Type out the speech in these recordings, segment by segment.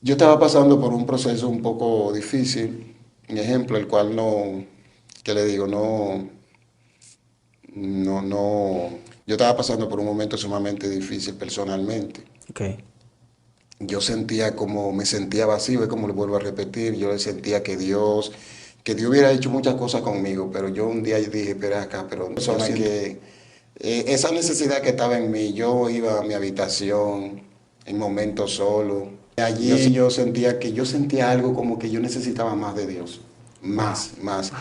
Yo estaba pasando por un proceso un poco difícil, un ejemplo, el cual no, ¿qué le digo? No, yo estaba pasando por un momento sumamente difícil personalmente. Ok. Yo sentía como, me sentía vacío, es como lo vuelvo a repetir, yo le sentía que Dios hubiera hecho muchas cosas conmigo, pero yo un día dije, espera acá, pero persona que esa necesidad que estaba en mí, yo iba a mi habitación en momentos solo. Allí yo sentía algo como que yo necesitaba más de Dios, Wow. más.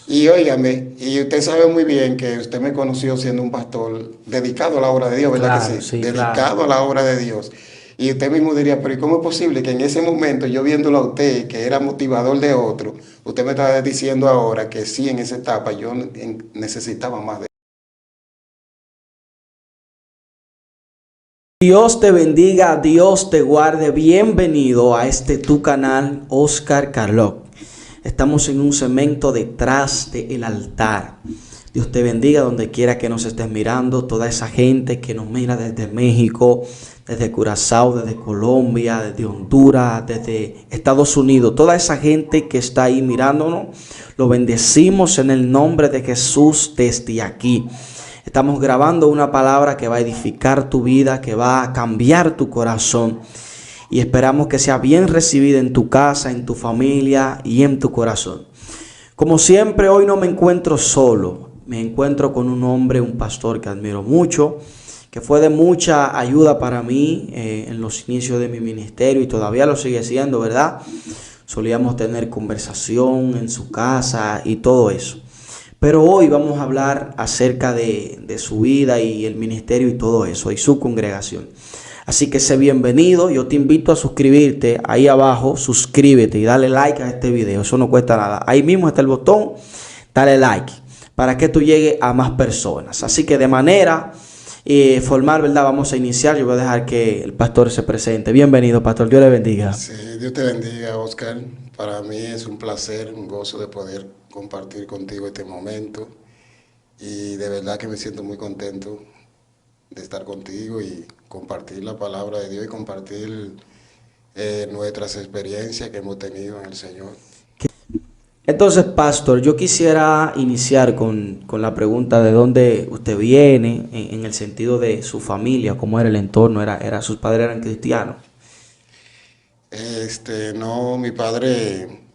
Y óigame, y usted sabe muy bien que usted me conoció siendo un pastor dedicado a la obra de Dios, ¿verdad que Claro, sí? sí, claro. Dedicado a la obra de Dios. Y usted mismo diría, pero ¿y cómo es posible que en ese momento yo viéndolo a usted, que era motivador de otro, usted me está diciendo ahora que sí, en esa etapa yo necesitaba más de Dios te bendiga, Dios te guarde. Bienvenido a este tu canal, Oscar Carlock. Estamos en un segmento detrás del altar. Dios te bendiga donde quiera que nos estés mirando. Toda esa gente que nos mira desde México, desde Curazao, desde Colombia, desde Honduras, desde Estados Unidos. Toda esa gente que está ahí mirándonos, lo bendecimos en el nombre de Jesús desde aquí. Estamos grabando una palabra que va a edificar tu vida, que va a cambiar tu corazón. Y esperamos que sea bien recibida en tu casa, en tu familia y en tu corazón. Como siempre, hoy no me encuentro solo. Me encuentro con un hombre, un pastor que admiro mucho, que fue de mucha ayuda para mí en los inicios de mi ministerio y todavía lo sigue siendo, ¿verdad? Solíamos tener conversación en su casa y todo eso. Pero hoy vamos a hablar acerca de su vida y el ministerio y todo eso, y su congregación. Así que sé bienvenido, yo te invito a suscribirte ahí abajo, suscríbete y dale like a este video, eso no cuesta nada. Ahí mismo está el botón, dale like, para que tú llegues a más personas. Así que de manera formal, ¿verdad? Vamos a iniciar, yo voy a dejar que el pastor se presente. Bienvenido, pastor, Dios le bendiga. Sí, Dios te bendiga, Oscar. Para mí es un placer, un gozo de poder compartir contigo este momento y de verdad que me siento muy contento de estar contigo y compartir la palabra de Dios y compartir nuestras experiencias que hemos tenido en el Señor. Entonces, pastor, yo quisiera iniciar con la pregunta de dónde usted viene, en el sentido de su familia, cómo era el entorno, sus padres eran cristianos. No, mi padre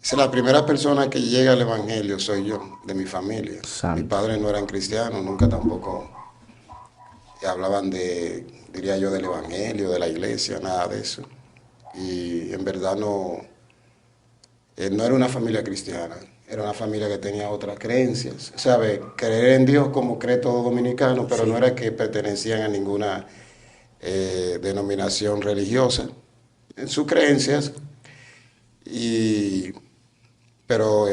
es la primera persona que llega al Evangelio, soy yo, de mi familia. Mi Santo. padre no eran cristianos, nunca tampoco hablaban diría yo, del Evangelio, de la iglesia, nada de eso. Y en verdad no era una familia cristiana, era una familia que tenía otras creencias. ¿Sabe? Creer en Dios como cree todo dominicano, pero no Sí. era que pertenecían a ninguna denominación religiosa en sus creencias. Y, pero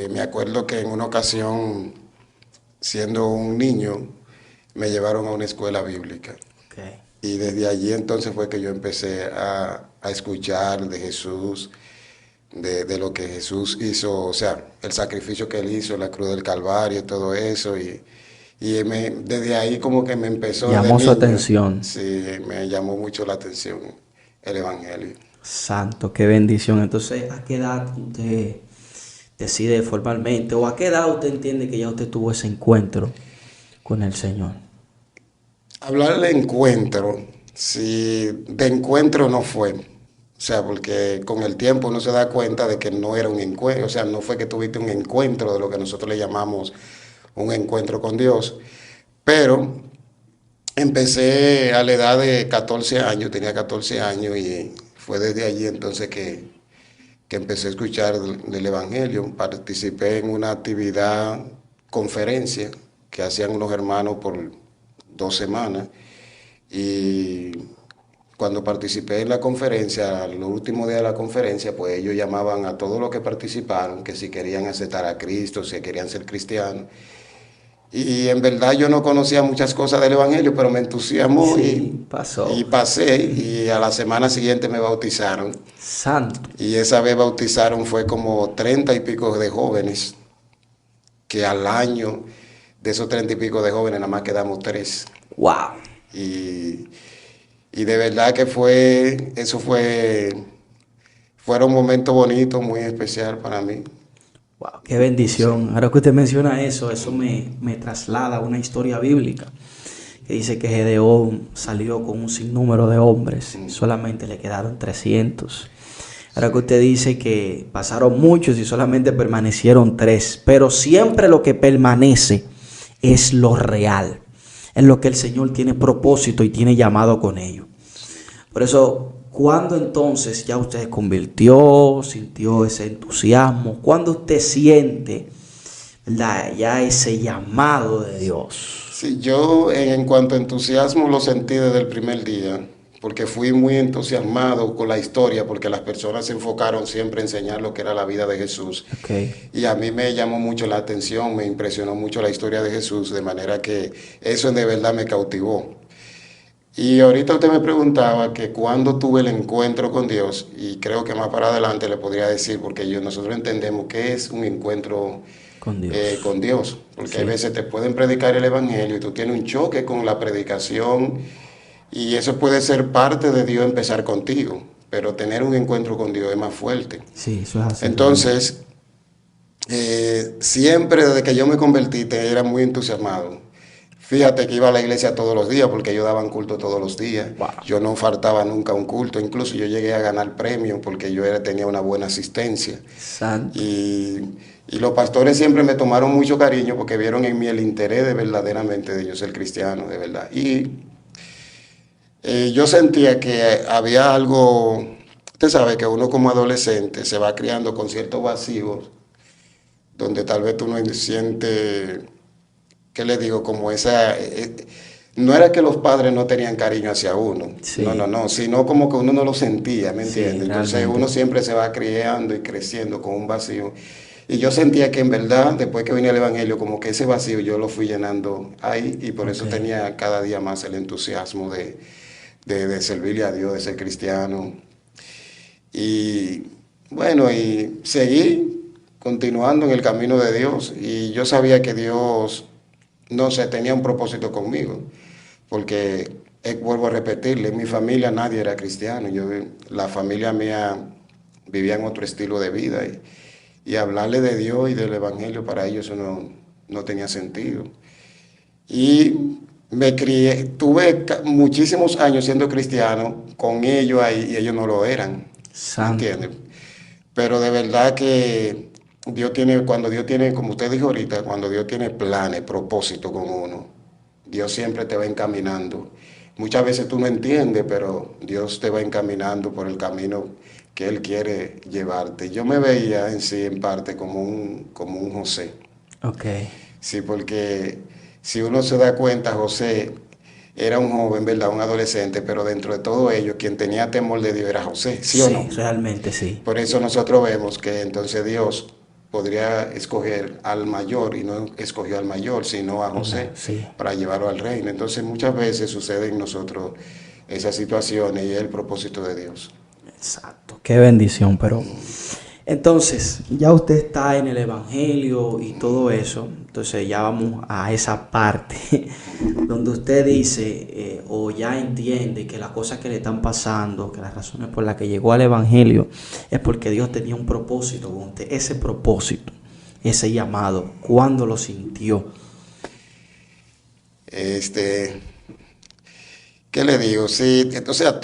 me acuerdo que en una ocasión, siendo un niño, me llevaron a una escuela bíblica. Okay. Y desde allí entonces fue que yo empecé a escuchar de Jesús, de lo que Jesús hizo, o sea, el sacrificio que él hizo, la cruz del Calvario, todo eso. Desde ahí como que me empezó desde Llamó su niño, atención. sí, me llamó mucho la atención el Evangelio. Santo, qué bendición. Entonces, ¿a qué edad usted decide formalmente o a qué edad usted entiende que ya usted tuvo ese encuentro con el Señor? Hablar de encuentro, si de encuentro no fue, o sea, porque con el tiempo uno se da cuenta de que no era un encuentro, o sea, no fue que tuviste un encuentro de lo que nosotros le llamamos un encuentro con Dios, pero empecé a la edad de 14 años, tenía 14 años y fue desde allí entonces que empecé a escuchar del Evangelio, participé en una actividad, conferencia que hacían unos hermanos por 2 semanas. Y cuando participé en la conferencia, los últimos días de la conferencia, pues ellos llamaban a todos los que participaron, que si querían aceptar a Cristo, si querían ser cristianos. Y en verdad yo no conocía muchas cosas del Evangelio, pero me entusiasmó Sí, y pasó. pasé y a la semana siguiente me bautizaron. Santo. Y esa vez bautizaron fue como 30 y pico de jóvenes, que al año de esos 30 y pico de jóvenes nada más quedamos tres. Wow. Y Y de verdad que fueron momentos bonitos, muy especial para mí. Wow, qué bendición. Ahora que usted menciona eso, me traslada a una historia bíblica que dice que Gedeón salió con un sinnúmero de hombres y solamente le quedaron 300. Ahora que usted dice que pasaron muchos y solamente permanecieron 3, pero siempre lo que permanece es lo real, en lo que el Señor tiene propósito y tiene llamado con ello. Por eso, ¿cuándo entonces ya usted se convirtió, sintió ese entusiasmo? ¿Cuándo usted siente, ¿verdad?, ya ese llamado de Dios? Sí, yo en cuanto a entusiasmo lo sentí desde el primer día, porque fui muy entusiasmado con la historia, porque las personas se enfocaron siempre en enseñar lo que era la vida de Jesús. Okay. Y a mí me llamó mucho la atención, me impresionó mucho la historia de Jesús, de manera que eso de verdad me cautivó. Y ahorita usted me preguntaba que cuándo tuve el encuentro con Dios, y creo que más para adelante le podría decir, porque nosotros entendemos que es un encuentro Con Dios. con Dios, porque hay Sí. veces te pueden predicar el Evangelio y tú tienes un choque con la predicación, y eso puede ser parte de Dios empezar contigo, pero tener un encuentro con Dios es más fuerte. Sí, eso es así realmente. Entonces, siempre desde que yo me convertí, era muy entusiasmado. Fíjate que iba a la iglesia todos los días porque ellos daban culto todos los días. Wow. Yo no faltaba nunca un culto. Incluso yo llegué a ganar premios porque tenía una buena asistencia. Santo. Y los pastores siempre me tomaron mucho cariño porque vieron en mí el interés de verdaderamente de yo ser cristiano, de verdad. Y yo sentía que había algo, usted sabe que uno como adolescente se va criando con ciertos vacíos donde tal vez tú no sientes, ¿qué le digo? Como no era que los padres no tenían cariño hacia uno, Sí. no, sino como que uno no lo sentía, ¿me Sí, entiendes? Entonces realmente. uno siempre se va criando y creciendo con un vacío. Y yo sentía que en verdad, después que venía el Evangelio, como que ese vacío yo lo fui llenando ahí, y por eso Ok. tenía cada día más el entusiasmo de servirle a Dios, de ser cristiano. Y bueno, y seguí continuando en el camino de Dios, y yo sabía que Dios, no sé, tenía un propósito conmigo, porque vuelvo a repetirle, en mi familia nadie era cristiano, la familia mía vivía en otro estilo de vida, y hablarle de Dios y del Evangelio para ellos eso no tenía sentido. Y me crié, tuve muchísimos años siendo cristiano con ellos ahí, y ellos no lo eran, ¿me Santo. entiendes? Pero de verdad que cuando Dios tiene, como usted dijo ahorita, cuando Dios tiene planes, propósito con uno, Dios siempre te va encaminando. Muchas veces tú no entiendes, pero Dios te va encaminando por el camino que Él quiere llevarte. Yo me veía en sí, en parte, como un José. Ok. Sí, porque si uno se da cuenta, José era un joven, ¿verdad? Un adolescente, pero dentro de todo ello, quien tenía temor de Dios era José, ¿sí o Sí, no? realmente sí. Por eso nosotros vemos que entonces Dios podría escoger al mayor, y no escogió al mayor, sino a José Sí. para llevarlo al reino. Entonces muchas veces sucede en nosotros esas situaciones, y es el propósito de Dios. Exacto. Qué bendición, pero entonces, ya usted está en el Evangelio y todo eso, entonces ya vamos a esa parte donde usted dice o ya entiende que las cosas que le están pasando, que las razones por las que llegó al Evangelio es porque Dios tenía un propósito con usted. Ese propósito, ese llamado, ¿cuándo lo sintió? Este, ¿Qué le digo? Sí, o sea,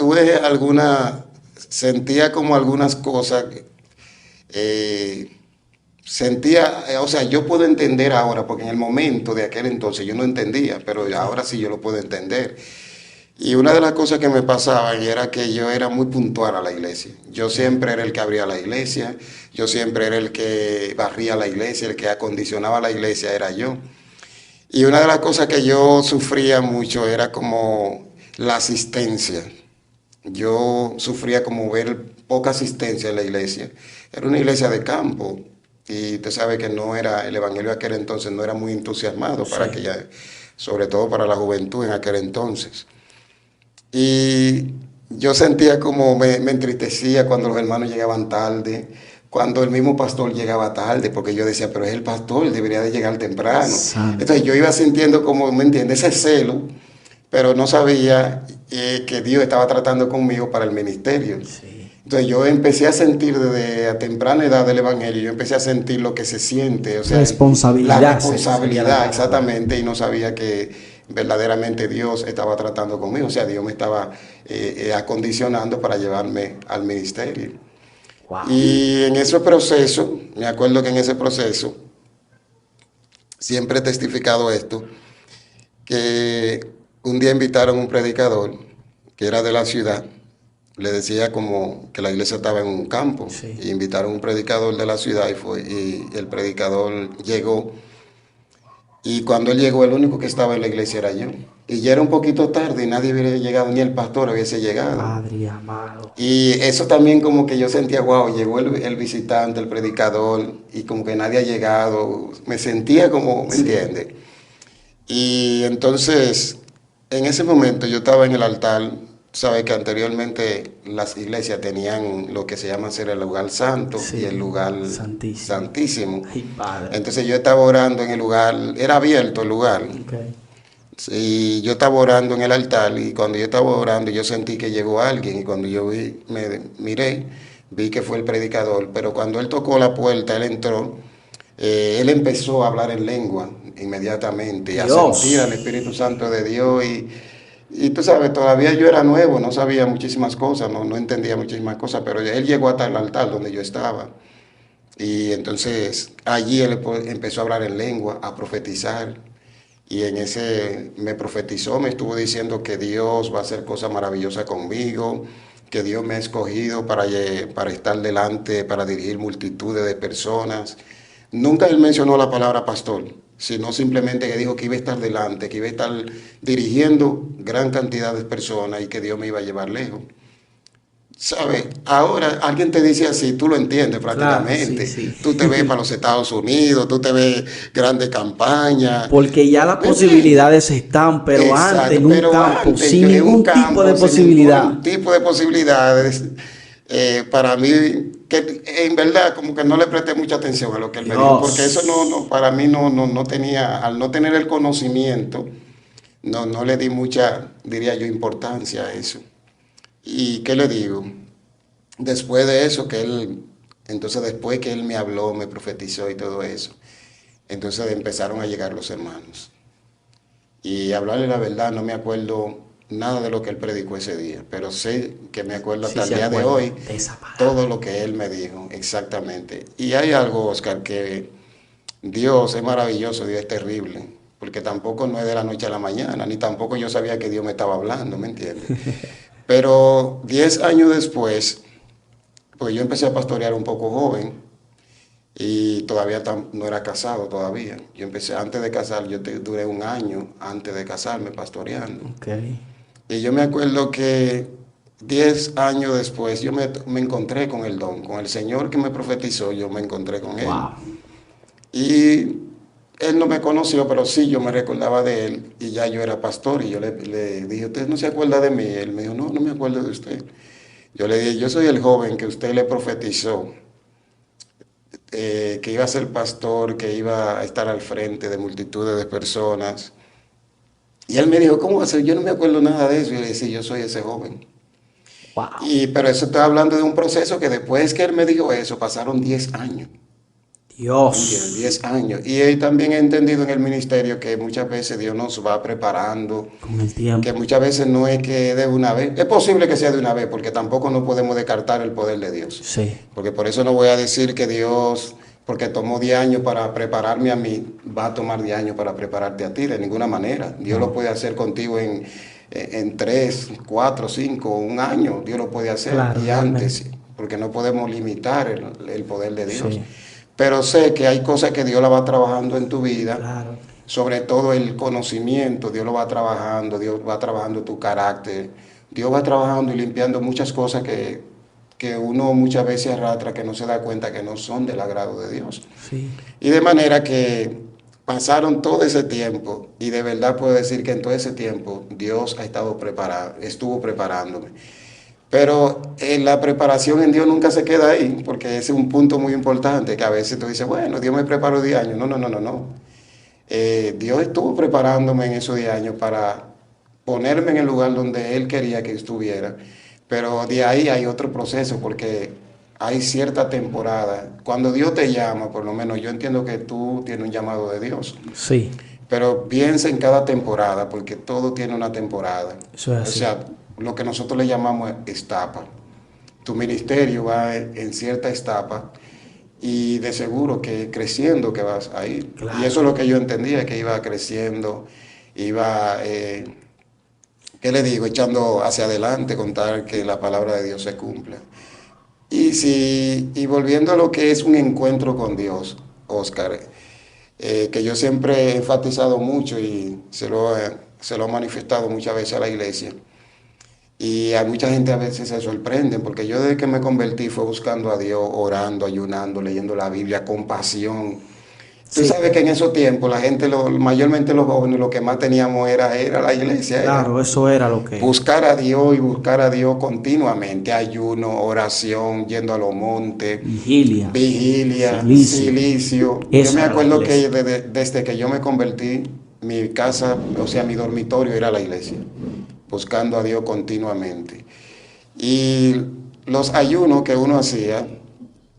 sentía como algunas cosas, eh, o sea, yo puedo entender ahora, porque en el momento de aquel entonces yo no entendía, pero Sí. ahora sí yo lo puedo entender. Y una de las cosas que me pasaba era que yo era muy puntual a la iglesia. Yo siempre era el que abría la iglesia, yo siempre era el que barría la iglesia, el que acondicionaba la iglesia era yo. Y una de las cosas que yo sufría mucho era como la asistencia. Yo sufría como ver poca asistencia en la iglesia. Era una iglesia de campo, y usted sabe que el evangelio de aquel entonces no era muy entusiasmado Sí. sobre todo para la juventud en aquel entonces. Y yo sentía como me entristecía cuando los hermanos llegaban tarde, cuando el mismo pastor llegaba tarde, porque yo decía, pero es el pastor, debería de llegar temprano. Santo. Entonces yo iba sintiendo como, ¿me entiendes? Ese celo, pero no sabía, que Dios estaba tratando conmigo para el ministerio. Sí. Entonces yo empecé a sentir desde a temprana edad del Evangelio, yo empecé a sentir lo que se siente, o sea, Responsabilidad. la Sería la responsabilidad, palabra. exactamente, y no sabía que verdaderamente Dios estaba tratando conmigo, o sea, Dios me estaba acondicionando para llevarme al ministerio. Wow. Y en ese proceso, me acuerdo que en ese proceso, siempre he testificado esto, que un día invitaron a un predicador que era de la ciudad, le decía como que la iglesia estaba en un campo, Sí. y invitaron a un predicador de la ciudad y el predicador llegó, y cuando él llegó el único que estaba en la iglesia era yo. Y ya era un poquito tarde y nadie hubiera llegado, ni el pastor hubiese llegado. Padre amado. Y eso también como que yo sentía, wow, llegó el visitante, el predicador, y como que nadie ha llegado. Me sentía como, ¿me entiendes? Y entonces, en ese momento yo estaba en el altar, sabes que anteriormente las iglesias tenían lo que se llama ser el lugar santo Sí, y el lugar santísimo. santísimo. Ay, Padre. Entonces yo estaba orando en el lugar, era abierto el lugar, Okay. y yo estaba orando en el altar, y cuando yo estaba orando yo sentí que llegó alguien, y cuando yo me miré, vi que fue el predicador, pero cuando él tocó la puerta, él entró, él empezó a hablar en lengua inmediatamente, a sentir al Dios. Espíritu Santo de Dios, y tú sabes, todavía yo era nuevo, no sabía muchísimas cosas, no entendía muchísimas cosas, pero él llegó hasta el altar donde yo estaba. Y entonces allí él empezó a hablar en lengua, a profetizar. Y en ese me profetizó, me estuvo diciendo que Dios va a hacer cosas maravillosas conmigo, que Dios me ha escogido para estar delante, para dirigir multitudes de personas. Nunca él mencionó la palabra pastor, sino simplemente que dijo que iba a estar delante, que iba a estar dirigiendo gran cantidad de personas y que Dios me iba a llevar lejos. ¿Sabes? Ahora alguien te dice así, tú lo entiendes Claro, sí, prácticamente. sí. Tú te ves para los Estados Unidos, tú te ves grandes campañas. Porque ya las ¿Me entiendes? posibilidades están, pero antes Exacto, en un pero campo, antes, sin en un ningún tipo de campo, sin posibilidad. ningún tipo de posibilidades, para mí, que en verdad como que no le presté mucha atención a lo que él me dijo, porque eso Dios. para mí no tenía, al no tener el conocimiento, no le di mucha, diría yo, importancia a eso. ¿Y qué le digo? Después de eso, entonces después que él me habló, me profetizó y todo eso, entonces empezaron a llegar los hermanos. Y hablarle la verdad, no me acuerdo nada de lo que él predicó ese día, pero sé que me acuerdo Sí hasta el se día de acuerda hoy de esa palabra. todo lo que él me dijo, exactamente. Y hay algo, Oscar, que Dios es maravilloso, Dios es terrible, porque tampoco no es de la noche a la mañana, ni tampoco yo sabía que Dios me estaba hablando, ¿me entiendes? Pero 10 años después, pues yo empecé a pastorear un poco joven y todavía no era casado todavía. Yo empecé antes de casar, duré un año antes de casarme pastoreando. Ok. Y yo me acuerdo que 10 años después yo me encontré con el don, con el Señor que me profetizó, yo me encontré con él. Wow. Y él no me conoció, pero sí yo me recordaba de él y ya yo era pastor y yo le dije, ¿usted no se acuerda de mí? Él me dijo, no me acuerdo de usted. Yo le dije, yo soy el joven que usted le profetizó, que iba a ser pastor, que iba a estar al frente de multitudes de personas. Y él me dijo, ¿cómo va a ser? Yo no me acuerdo nada de eso. Y le dije, sí, yo soy ese joven. Wow. Pero eso estoy hablando de un proceso que después que él me dijo eso, pasaron 10 años. ¿Entiendes? Dios. 10 años. Y él también he entendido en el ministerio que muchas veces Dios nos va preparando, Con el que tiempo. muchas veces no es que de una vez. Es posible que sea de una vez, porque tampoco no podemos descartar el poder de Dios. Sí. Porque por eso no voy a decir que Dios, porque tomó 10 años para prepararme a mí, va a tomar 10 años para prepararte a ti, de ninguna manera. Dios lo puede hacer contigo en 3, 4, 5, un año. Dios lo puede hacer Claro, y realmente. antes, porque no podemos limitar el poder de Dios. Sí. Pero sé que hay cosas que Dios la va trabajando en tu vida, Claro. sobre todo el conocimiento, Dios lo va trabajando, Dios va trabajando tu carácter, Dios va trabajando y limpiando muchas cosas que uno muchas veces arrastra, que no se da cuenta que no son del agrado de Dios. Sí. Y de manera que pasaron todo ese tiempo y de verdad puedo decir que en todo ese tiempo Dios estuvo preparándome. Pero la preparación en Dios nunca se queda ahí, porque ese es un punto muy importante, que a veces tú dices, bueno, Dios me preparó 10 años. No. Dios estuvo preparándome en esos 10 años ponerme en el lugar donde Él quería que estuviera. Pero de ahí hay otro proceso porque hay cierta temporada. Cuando Dios te llama, por lo menos yo entiendo que tú tienes un llamado de Dios. Sí, Pero piensa en cada temporada, porque todo tiene una temporada. eso es O así. sea, lo que nosotros le llamamos etapa. Tu ministerio va en cierta etapa y de seguro que creciendo que vas a ir. Y eso Claro. es lo que yo entendía, que iba creciendo, iba, ¿qué le digo? Echando hacia adelante, contar que la palabra de Dios se cumpla. Y volviendo a lo que es un encuentro con Dios, Oscar, que yo siempre he enfatizado mucho y se lo he manifestado muchas veces a la iglesia. Y a mucha gente a veces se sorprende, porque yo desde que me convertí fue buscando a Dios, orando, ayunando, leyendo la Biblia con pasión. Tú Sí, sabes que en esos tiempos la gente, mayormente los jóvenes, lo que más teníamos era la iglesia, era claro, eso era lo que. buscar a Dios y buscar a Dios continuamente, ayuno, oración, yendo a los montes, Vigilia, vigilia, silicio. silicio. Yo me Esa era la acuerdo que iglesia. desde que yo me convertí, mi casa, o sea, mi dormitorio era la iglesia, buscando a Dios continuamente. Y los ayunos que uno hacía,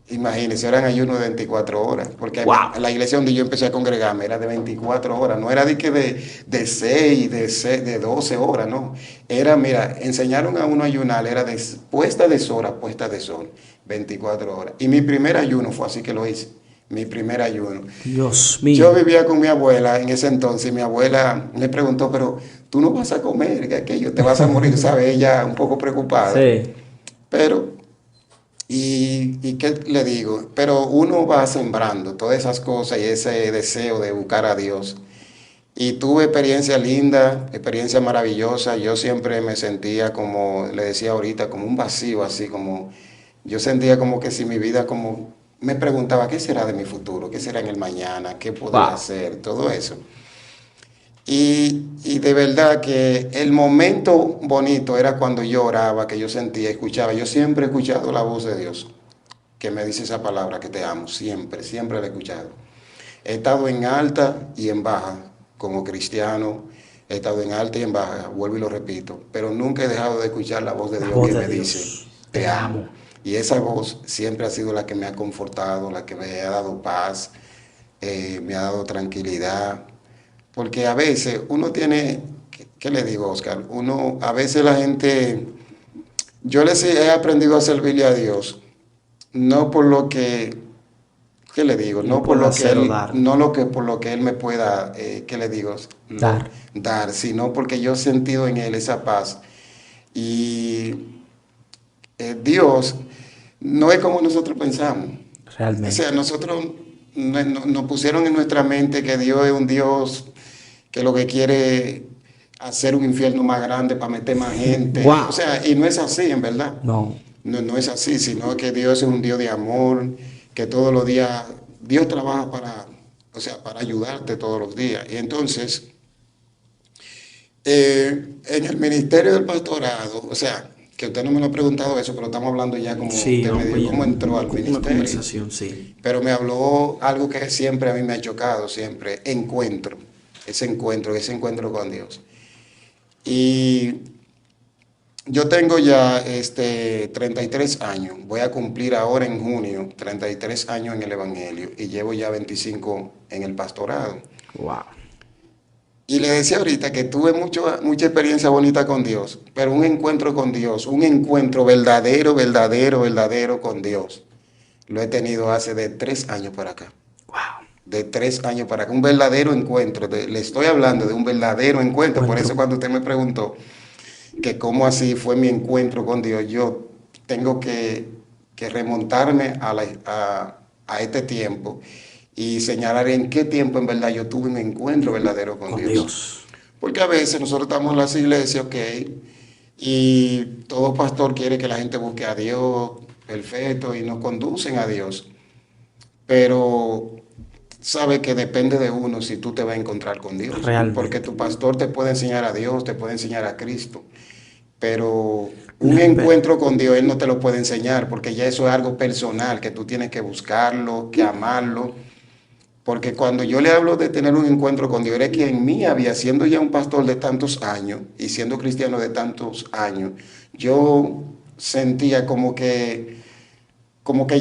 imagínense, eran ayunos de 24 horas, porque ¡Wow! la iglesia donde yo empecé a congregarme era de 24 horas, no era de que de 6 de 12 horas, no. Era, mira, enseñaron a uno a ayunar, era de puesta de sol a puesta de sol, 24 horas. Y mi primer ayuno fue así que lo hice, mi primer ayuno. Dios Yo mío. vivía con mi abuela en ese entonces y mi abuela me preguntó, pero tú no vas a comer, que aquello, te vas a morir, ¿sabes? Ella un poco preocupada. Sí. Pero y qué le digo, pero uno va sembrando todas esas cosas y ese deseo de buscar a Dios. Y tuve experiencia linda, experiencia maravillosa. Yo siempre me sentía como, le decía ahorita, como un vacío, así como, yo sentía como que si mi vida como, me preguntaba, ¿qué será de mi futuro? ¿Qué será en el mañana? ¿Qué podré Wow. hacer? Todo eso. Y de verdad que el momento bonito era cuando yo oraba, que yo sentía, escuchaba. Yo siempre he escuchado la voz de Dios que me dice esa palabra, que te amo, siempre, siempre la he escuchado. He estado en alta y en baja como cristiano, he estado en alta y en baja, vuelvo y lo repito, pero nunca he dejado de escuchar la voz de La Dios voz que de me dice, Dios. te Te amo. amo. Y esa voz siempre ha sido la que me ha confortado, la que me ha dado paz, me ha dado tranquilidad, porque a veces uno tiene, ¿qué le digo, Oscar? Uno, a veces la gente, yo les he aprendido a servirle a Dios, no por lo que, ¿qué le digo? Él No por puede lo que hacer o él, dar. no lo que por lo que él me pueda, ¿qué le digo? Dar. Dar, sino porque yo he sentido en él esa paz. Y Dios no es como nosotros pensamos. O sea, Realmente. nosotros nos pusieron en nuestra mente que Dios es un Dios que lo que quiere hacer un infierno más grande para meter más gente. O Wow. sea, y no es así, en verdad. No. No, no es así, sino que Dios es un Dios de amor, que todos los días, Dios trabaja para, o sea, para ayudarte todos los días. Y entonces, en el ministerio del pastorado, o sea, que usted no me lo ha preguntado eso, pero estamos hablando ya como Sí, usted me vamos dijo, ya. cómo entró al Una ministerio. conversación, sí. Pero me habló algo que siempre a mí me ha chocado, siempre, ese encuentro con Dios. Y yo tengo ya 33 años, voy a cumplir ahora en junio 33 años en el Evangelio y llevo ya 25 en el pastorado. Wow. Y le decía ahorita que tuve mucha experiencia bonita con Dios, pero un encuentro con Dios, un encuentro verdadero, verdadero, verdadero con Dios, lo he tenido hace de 3 años para acá. Wow. De 3 años para acá, un verdadero encuentro. Le estoy hablando de un verdadero encuentro. Por eso Encuentro. cuando usted me preguntó que cómo así fue mi encuentro con Dios, yo tengo que remontarme a este tiempo y señalar en qué tiempo en verdad yo tuve un encuentro verdadero con Con Dios. Dios. Porque a veces nosotros estamos en las iglesias, ok, y todo pastor quiere que la gente busque a Dios, perfecto, y nos conducen a Dios. Pero sabe que depende de uno si tú te vas a encontrar con Dios, porque Realmente. tu pastor te puede enseñar a Dios, te puede enseñar a Cristo, pero un No, encuentro con Dios Él no te lo puede enseñar, porque ya eso es algo personal, que tú tienes que buscarlo, que amarlo, Porque cuando yo le hablo de tener un encuentro con Dios, era que en mí había, siendo ya un pastor de tantos años y siendo cristiano de tantos años, yo sentía como que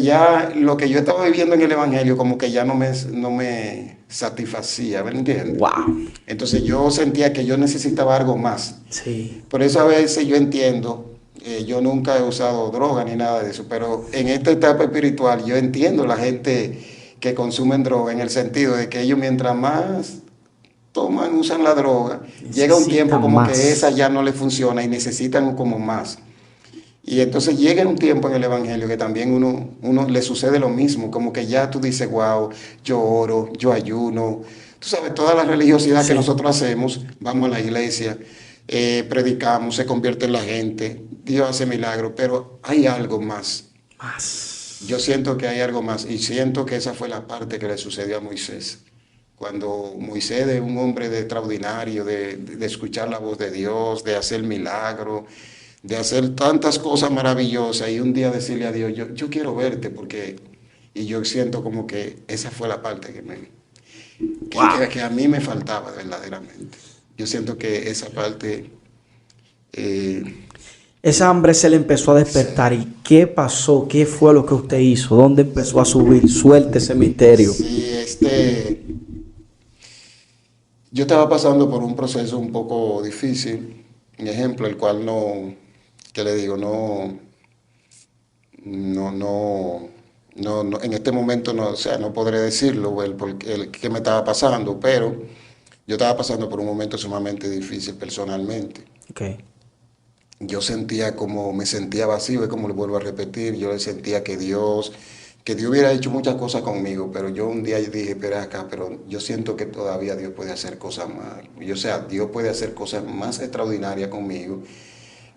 ya lo que yo estaba viviendo en el Evangelio, como que ya no me satisfacía, ¿me entiendes? Wow. Entonces yo sentía que yo necesitaba algo más. Sí. Por eso a veces yo entiendo, yo nunca he usado droga ni nada de eso, pero en esta etapa espiritual yo entiendo la gente que consumen droga en el sentido de que ellos mientras más toman, usan la droga, llega un tiempo Necesitan como que esa más. ya no le funciona y necesitan como más. Y entonces llega un tiempo en el Evangelio que también uno le sucede lo mismo, como que ya tú dices, wow, yo oro, yo ayuno. Tú sabes, toda la religiosidad que Sí. nosotros hacemos, vamos a la iglesia, predicamos, se convierte en la gente, Dios hace milagros, pero hay algo más. Yo Más. siento que hay algo más y siento que esa fue la parte que le sucedió a Moisés. Cuando Moisés es un hombre de extraordinario, de escuchar la voz de Dios, de hacer milagros, de hacer tantas cosas maravillosas y un día decirle a Dios, yo quiero verte porque, y yo siento como que esa fue la parte Wow. que a mí me faltaba verdaderamente. Yo siento que esa parte, eh, Esa hambre se le empezó a sí, despertar. ¿Y qué pasó? ¿Qué fue lo que usted hizo? ¿Dónde empezó a subir? Suelte ese misterio. sí, yo estaba pasando por un proceso un poco difícil, un ejemplo, el cual no, que le digo, no, no, en este momento no, o sea, no podré decirlo, el que me estaba pasando, pero yo estaba pasando por un momento sumamente difícil personalmente. Ok. Yo sentía como, me sentía vacío, es como le vuelvo a repetir, yo le sentía que Dios hubiera hecho muchas cosas conmigo, pero yo un día dije, espera acá, pero yo siento que todavía Dios puede hacer cosas más, y, o sea, Dios puede hacer cosas más extraordinarias conmigo,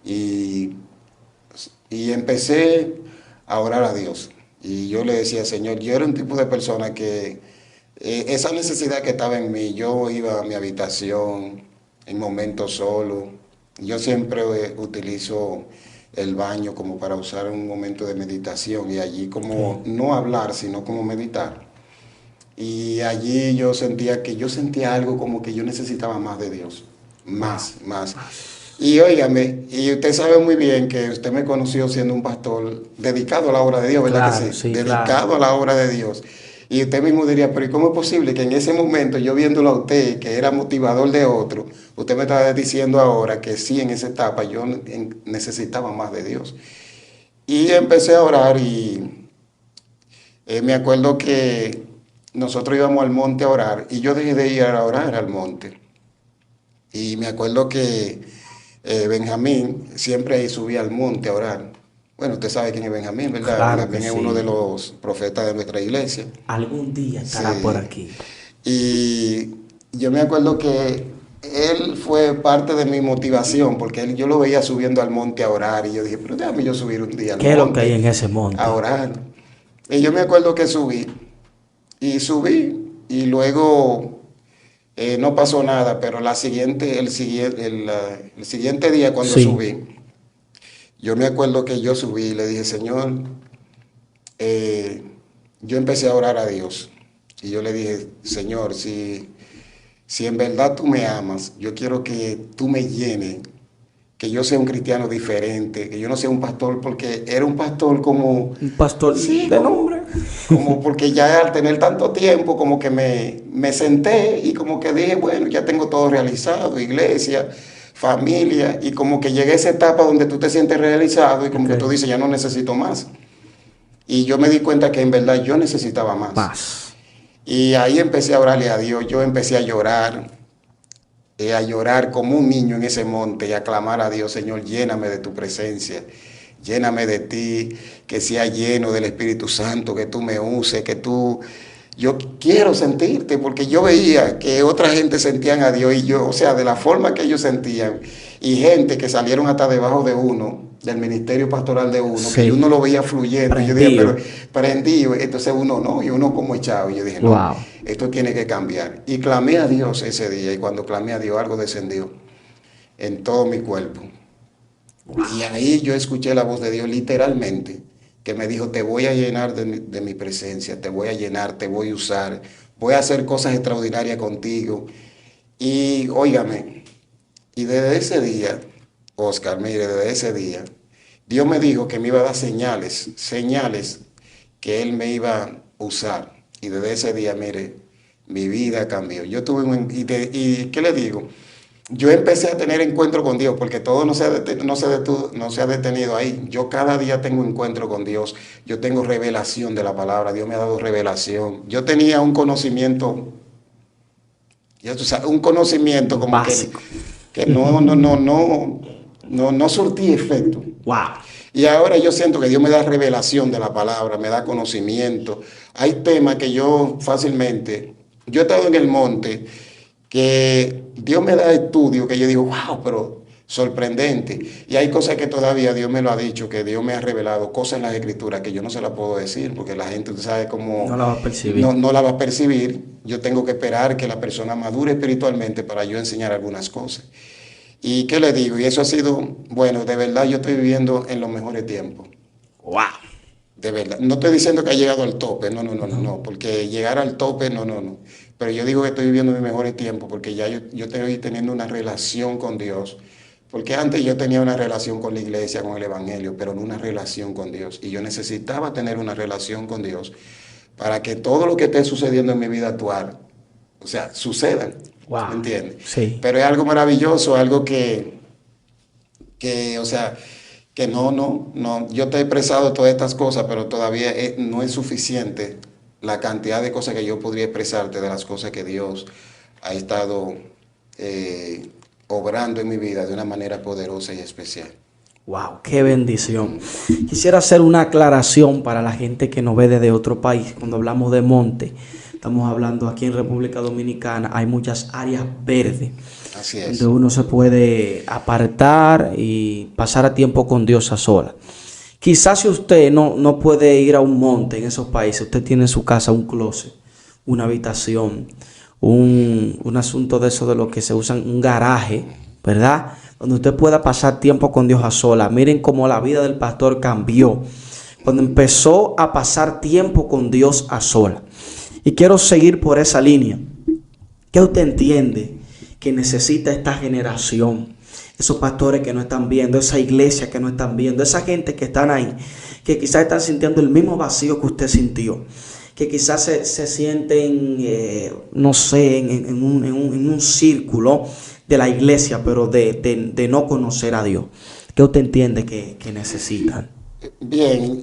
y, y empecé a orar a Dios, y yo le decía, Señor, yo era un tipo de persona que esa necesidad que estaba en mí, yo iba a mi habitación en momentos solo. Yo siempre utilizo el baño como para usar un momento de meditación y allí Ok. como no hablar, sino como meditar. Y allí yo sentía algo como que yo necesitaba más de Dios, Wow. más, más. Más. Y óigame, y usted sabe muy bien que usted me conoció siendo un pastor dedicado a la obra de Dios, ¿verdad que Claro, sí? sí, claro. Dedicado a la obra de Dios. Y usted mismo diría, pero ¿y cómo es posible que en ese momento yo viéndolo a usted, que era motivador de otro, usted me está diciendo ahora que sí, en esa etapa yo necesitaba más de Dios? Y empecé a orar y me acuerdo que nosotros íbamos al monte a orar y yo dejé de ir a orar al monte. Y me acuerdo que Benjamín siempre ahí subía al monte a orar. Bueno, usted sabe quién es Benjamín, ¿verdad? Claro que Benjamín es uno de sí. los profetas de nuestra iglesia. Algún día estará por Sí. aquí. Y yo me acuerdo que él fue parte de mi motivación, porque yo lo veía subiendo al monte a orar y yo dije, pero déjame yo subir un día al ¿Qué es lo que hay monte en ese a monte? orar. Y yo me acuerdo que subí y luego no pasó nada, pero el siguiente día cuando Sí. subí, yo me acuerdo que yo subí y le dije, Señor, eh, yo empecé a orar a Dios. Y yo le dije, Señor, si en verdad tú me amas, yo quiero que tú me llenes, que yo sea un cristiano diferente, que yo no sea un pastor, porque era un pastor como, Un pastor sí, de nombre. como porque ya al tener tanto tiempo, como que me senté y como que dije, bueno, ya tengo todo realizado, iglesia, familia, y como que llegué a esa etapa donde tú te sientes realizado y como Ok. que tú dices, ya no necesito más. Y yo me di cuenta que en verdad yo necesitaba más. Más. Y ahí empecé a orarle a Dios, yo empecé a llorar como un niño en ese monte y a clamar a Dios, Señor, lléname de tu presencia, lléname de ti, que sea lleno del Espíritu Santo, que tú me uses, yo quiero sentirte, porque yo veía que otra gente sentían a Dios y yo, o sea, de la forma que ellos sentían, y gente que salieron hasta debajo de uno, del ministerio pastoral de uno, que uno Sí. lo veía fluyendo, y yo dije, pero Prendido. prendido, entonces uno no, y uno como echado, y yo dije, no, Wow. esto tiene que cambiar. Y clamé a Dios ese día, y cuando clamé a Dios algo descendió en todo mi cuerpo. Y Wow. ahí yo escuché la voz de Dios literalmente, que me dijo, te voy a llenar de mi presencia, te voy a llenar, te voy a usar, voy a hacer cosas extraordinarias contigo. Y óigame, y desde ese día, Oscar, mire, desde ese día, Dios me dijo que me iba a dar señales, señales que Él me iba a usar. Y desde ese día, mire, mi vida cambió. Yo tuve y ¿qué le digo? Yo empecé a tener encuentro con Dios porque todo no se ha detenido ahí. Yo cada día tengo encuentro con Dios. Yo tengo revelación de la palabra. Dios me ha dado revelación. Yo tenía un conocimiento, ya tú sabes, un conocimiento como Básico. que no surtía efecto. Wow. Y ahora yo siento que Dios me da revelación de la palabra, me da conocimiento. Hay temas que yo he estado en el monte, que Dios me da estudios que yo digo, wow, pero sorprendente. Y hay cosas que todavía Dios me lo ha dicho, que Dios me ha revelado, cosas en las escrituras que yo no se las puedo decir, porque la gente, tú sabes cómo No la va a percibir. no la va a percibir. Yo tengo que esperar que la persona madure espiritualmente para yo enseñar algunas cosas. ¿Y qué le digo? Y eso ha sido, bueno, de verdad yo estoy viviendo en los mejores tiempos. Wow. De verdad. No estoy diciendo que ha llegado al tope, no, porque llegar al tope, no. Pero yo digo que estoy viviendo mis mejores tiempos porque ya yo estoy teniendo una relación con Dios. Porque antes yo tenía una relación con la iglesia, con el evangelio, pero no una relación con Dios. Y yo necesitaba tener una relación con Dios para que todo lo que esté sucediendo en mi vida actual, o sea, sucedan. Wow. ¿Me entiendes? Sí. Pero es algo maravilloso, algo o sea, que yo te he expresado todas estas cosas, pero todavía no es suficiente la cantidad de cosas que yo podría expresarte de las cosas que Dios ha estado obrando en mi vida de una manera poderosa y especial. Wow, qué bendición. Quisiera hacer una aclaración para la gente que nos ve desde otro país. Cuando hablamos de monte, estamos hablando aquí en República Dominicana, hay muchas áreas verdes Así es. donde uno se puede apartar y pasar a tiempo con Dios a solas. Quizás si usted no puede ir a un monte en esos países, usted tiene en su casa un closet, una habitación, un asunto de eso de lo que se usa, un garaje, ¿verdad? Donde usted pueda pasar tiempo con Dios a solas. Miren cómo la vida del pastor cambió cuando empezó a pasar tiempo con Dios a solas. Y quiero seguir por esa línea. ¿Qué usted entiende que necesita esta generación? Esos pastores que no están viendo, esa iglesia que no están viendo, esa gente que están ahí, que quizás están sintiendo el mismo vacío que usted sintió, que quizás se sienten, no sé, en un círculo de la iglesia, pero de no conocer a Dios. ¿Qué usted entiende que necesitan? Bien,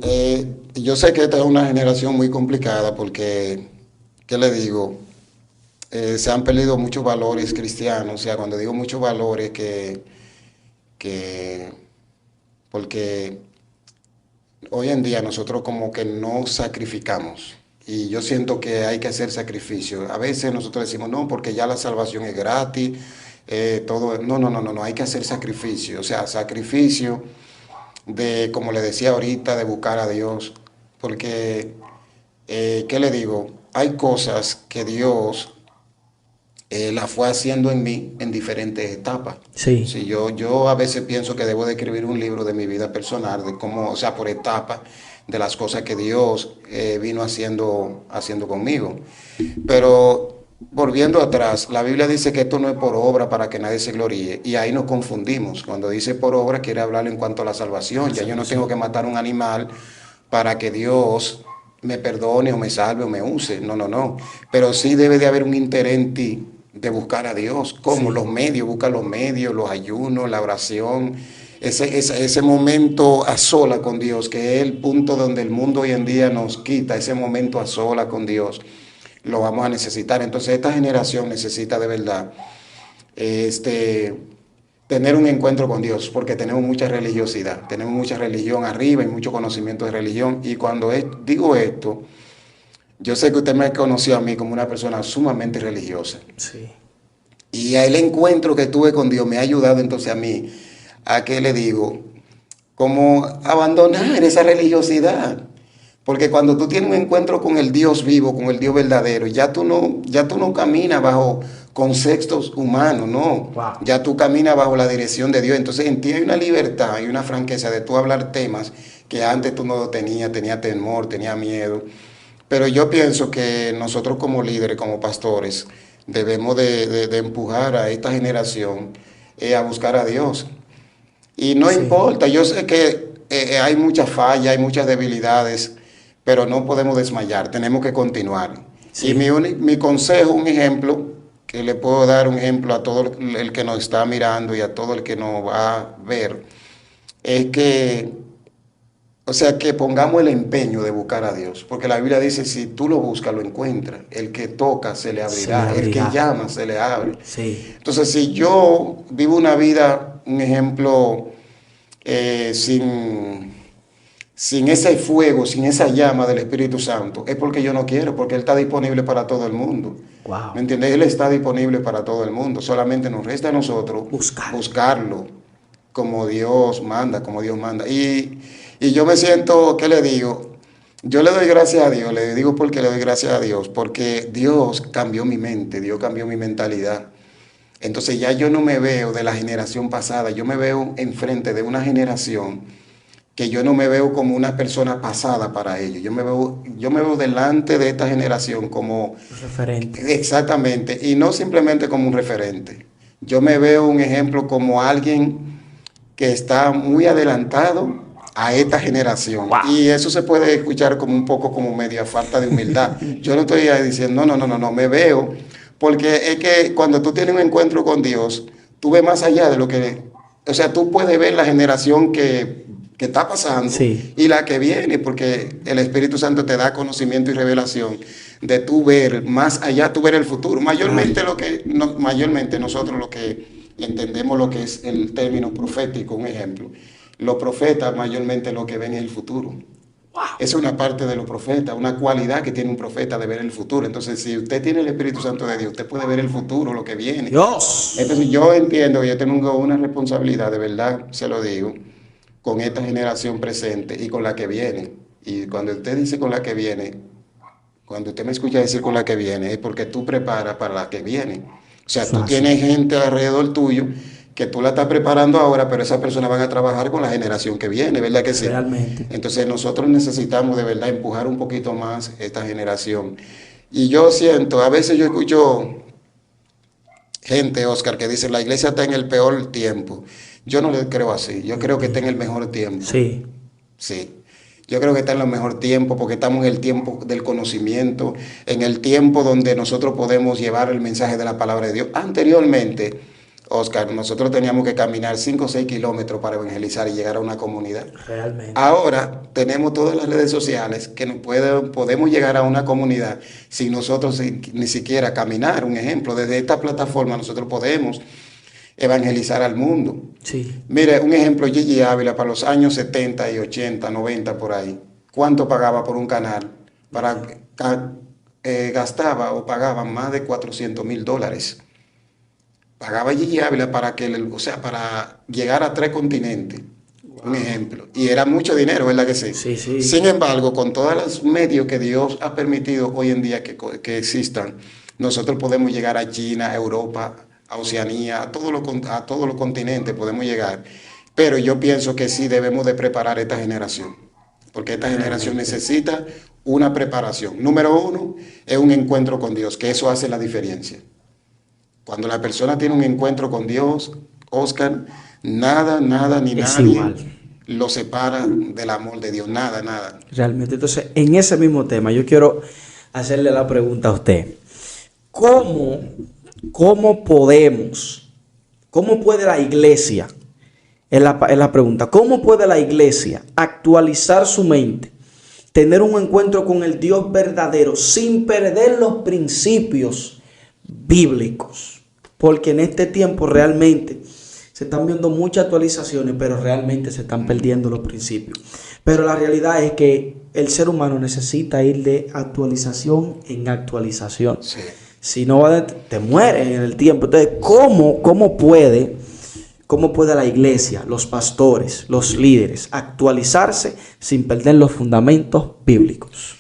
yo sé que esta es una generación muy complicada porque, ¿qué le digo? Se han perdido muchos valores cristianos, o sea, cuando digo muchos valores porque hoy en día nosotros como que no sacrificamos y yo siento que hay que hacer sacrificio. A veces nosotros decimos, no, porque ya la salvación es gratis, no, hay que hacer sacrificio, o sea, sacrificio de, como le decía ahorita, de buscar a Dios, porque, ¿qué le digo? Hay cosas que Dios la fue haciendo en mí en diferentes etapas. Sí. Sí, yo a veces pienso que debo de escribir un libro de mi vida personal, de cómo, o sea, por etapas, de las cosas que Dios vino haciendo conmigo. Pero volviendo atrás, la Biblia dice que esto no es por obra para que nadie se gloríe, y ahí nos confundimos. Cuando dice por obra, quiere hablar en cuanto a la salvación. Ya yo no tengo que matar un animal para que Dios me perdone o me salve o me use. No. Pero sí debe de haber un interés en ti de buscar a Dios. ¿Cómo? Sí. Los medios, busca los medios, los ayunos, la oración, ese momento a sola con Dios, que es el punto donde el mundo hoy en día nos quita, ese momento a sola con Dios, lo vamos a necesitar. Entonces esta generación necesita de verdad tener un encuentro con Dios, porque tenemos mucha religiosidad, tenemos mucha religión arriba y mucho conocimiento de religión. Y cuando digo esto, yo sé que usted me conoció a mí como una persona sumamente religiosa. Sí. Y el encuentro que tuve con Dios me ha ayudado entonces a mí, a que le digo, como abandonar esa religiosidad. Porque cuando tú tienes un encuentro con el Dios vivo, con el Dios verdadero, ya tú no caminas bajo conceptos humanos, no. Wow. Ya tú caminas bajo la dirección de Dios. Entonces en ti hay una libertad y una franqueza de tú hablar temas que antes tú no tenías, tenía temor, tenía miedo. Pero yo pienso que nosotros como líderes, como pastores, debemos de empujar a esta generación a buscar a Dios. Y no Sí, importa, yo sé que hay muchas fallas, hay muchas debilidades, pero no podemos desmayar, tenemos que continuar. Y sí, mi consejo, un ejemplo, que le puedo dar un ejemplo a todo el que nos está mirando y a todo el que nos va a ver, es que, o sea, que pongamos el empeño de buscar a Dios, porque la Biblia dice, si tú lo buscas, lo encuentras, el que toca se le se le abrirá, el que abrirá. llama se le abre. Sí, Entonces, si yo vivo una vida, un ejemplo, sin ese fuego, sin esa llama del Espíritu Santo, es porque yo no quiero, porque Él está disponible para todo el mundo. ¿Me wow. entiendes? Él está disponible para todo el mundo. Solamente nos resta a nosotros Buscar. buscarlo como Dios manda, como Dios manda. Y yo me siento, ¿qué le digo? Yo le doy gracias a Dios, le digo porque le doy gracias a Dios, porque Dios cambió mi mente, Dios cambió mi mentalidad. Entonces ya yo no me veo de la generación pasada, yo me veo enfrente de una generación que yo no me veo como una persona pasada para ellos. Yo me veo delante de esta generación como Referente. exactamente, y no simplemente como un referente. Yo me veo un ejemplo como alguien que está muy adelantado a esta generación. Wow. Y eso se puede escuchar como un poco como media falta de humildad. Yo no estoy diciendo, no, me veo, porque es que cuando tú tienes un encuentro con Dios, tú ves más allá de lo que, o sea, tú puedes ver la generación que está pasando Sí, y la que viene, porque el Espíritu Santo te da conocimiento y revelación de tú ver más allá, tú ver el futuro. ay, Mayormente nosotros lo que entendemos lo que es el término profético, un ejemplo. Los profetas mayormente lo que ven es el futuro. wow. Es una parte de los profetas, una cualidad que tiene un profeta de ver el futuro. Entonces, si usted tiene el Espíritu Santo de Dios, usted puede ver el futuro, lo que viene. Dios. Entonces, yo entiendo que yo tengo una responsabilidad, de verdad, se lo digo, con esta generación presente y con la que viene. Y cuando usted dice con la que viene, cuando usted me escucha decir con la que viene, es porque tú preparas para la que viene. O sea, Eso tú es así. tienes gente alrededor tuyo que tú la estás preparando ahora, pero esas personas van a trabajar con la generación que viene, ¿verdad que sí? Realmente. Entonces nosotros necesitamos de verdad empujar un poquito más esta generación. Y yo siento, a veces yo escucho gente, Oscar, que dice la iglesia está en el peor tiempo. Yo no le creo así, yo creo que está en el mejor tiempo. Sí, Sí, yo creo que está en el mejor tiempo porque estamos en el tiempo del conocimiento, en el tiempo donde nosotros podemos llevar el mensaje de la palabra de Dios. Anteriormente, Oscar, nosotros teníamos que caminar 5 o 6 kilómetros para evangelizar y llegar a una comunidad. realmente. Ahora tenemos todas las redes sociales que podemos llegar a una comunidad sin nosotros ni siquiera caminar. Un ejemplo, desde esta plataforma nosotros podemos evangelizar al mundo. Sí. Mire, un ejemplo, Gigi Ávila para los años 70 y 80, 90 por ahí. ¿Cuánto pagaba por un canal? Para, gastaba o pagaba más de $400,000. Pagaba Gigi Ávila para que, o sea, para llegar a 3 continentes. Un Wow. ejemplo. Y era mucho dinero, ¿verdad que sí? Sí, sí. Sin embargo, con todos los medios que Dios ha permitido hoy en día que existan, nosotros podemos llegar a China, a Europa, a Oceanía, a todos los continentes podemos llegar. Pero yo pienso que sí debemos de preparar esta generación, porque esta generación Realmente. necesita una preparación. Número uno es un encuentro con Dios, que eso hace la diferencia. Cuando la persona tiene un encuentro con Dios, Oscar, nada ni Es nadie igual. lo separa del amor de Dios. Nada. Realmente. Entonces, en ese mismo tema, yo quiero hacerle la pregunta a usted. ¿Cómo, cómo puede la iglesia, es la pregunta, cómo puede la iglesia actualizar su mente, tener un encuentro con el Dios verdadero sin perder los principios bíblicos? Porque en este tiempo realmente se están viendo muchas actualizaciones, pero realmente se están perdiendo los principios. Pero la realidad es que el ser humano necesita ir de actualización en actualización. Sí. Si no, te mueres en el tiempo. Entonces, cómo puede la iglesia, los pastores, los líderes actualizarse sin perder los fundamentos bíblicos?